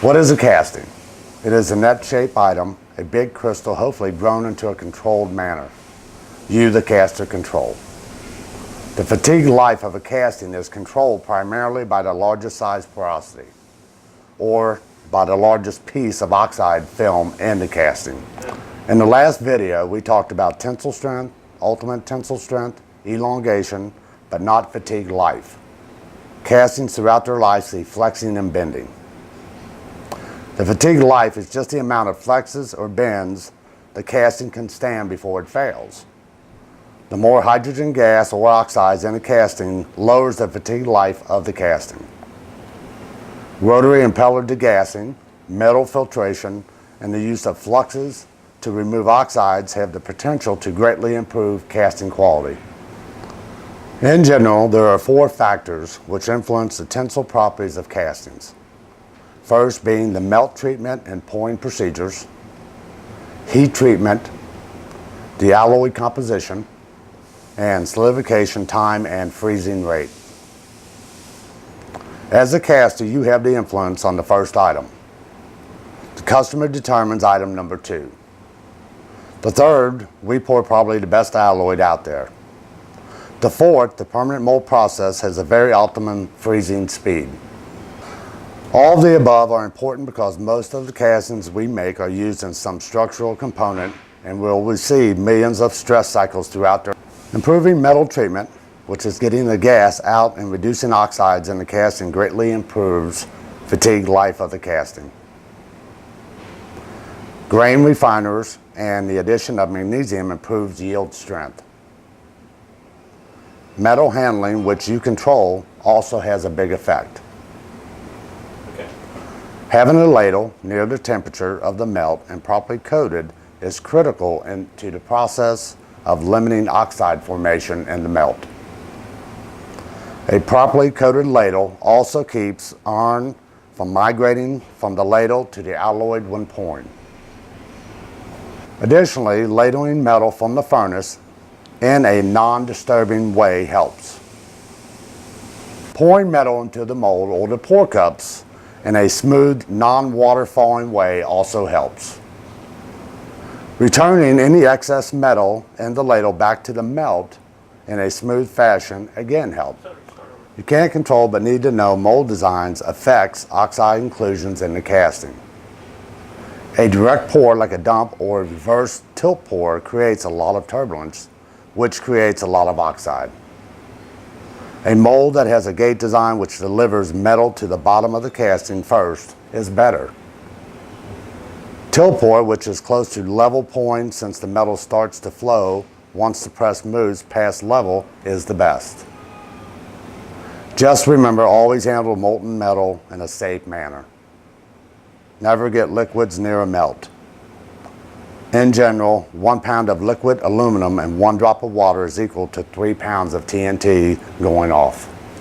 What is a casting? It is a net-shaped item, a big crystal hopefully grown into a controlled manner. You, the caster, control. The fatigue life of a casting is controlled primarily by the largest size porosity, or by the largest piece of oxide film in the casting. In the last video, we talked about tensile strength, ultimate tensile strength, elongation, but not fatigue life. Castings throughout their life see flexing and bending. The fatigue life is just the amount of flexes or bends the casting can stand before it fails. The more hydrogen gas or oxides in a casting lowers the fatigue life of the casting. Rotary impeller degassing, metal filtration, and the use of fluxes to remove oxides have the potential to greatly improve casting quality. In general, there are 4 factors which influence the tensile properties of castings. First being the melt treatment and pouring procedures, heat treatment, the alloy composition, and solidification time and freezing rate. As a caster, you have the influence on the first item. The customer determines item number 2. The third, we pour probably the best alloy out there. The fourth, the permanent mold process, has a very optimum freezing speed. All of the above are important because most of the castings we make are used in some structural component and will receive millions of stress cycles throughout their. Improving metal treatment, which is getting the gas out and reducing oxides in the casting, greatly improves fatigue life of the casting. Grain refiners and the addition of magnesium improves yield strength. Metal handling, which you control, also has a big effect. Having a ladle near the temperature of the melt and properly coated is critical to the process of limiting oxide formation in the melt. A properly coated ladle also keeps iron from migrating from the ladle to the alloy when pouring. Additionally, ladling metal from the furnace in a non-disturbing way helps. Pouring metal into the mold or the pour cups in a smooth, non-water falling way also helps. Returning any excess metal in the ladle back to the melt in a smooth fashion again helps. You can't control but need to know mold designs affects oxide inclusions in the casting. A direct pour like a dump or a reverse tilt pour creates a lot of turbulence, which creates a lot of oxide. A mold that has a gate design which delivers metal to the bottom of the casting first is better. Tilt pour, which is close to level pouring since the metal starts to flow once the press moves past level, is the best. Just remember, always handle molten metal in a safe manner. Never get liquids near a melt. In general, 1 pound of liquid aluminum and 1 drop of water is equal to 3 pounds of TNT going off.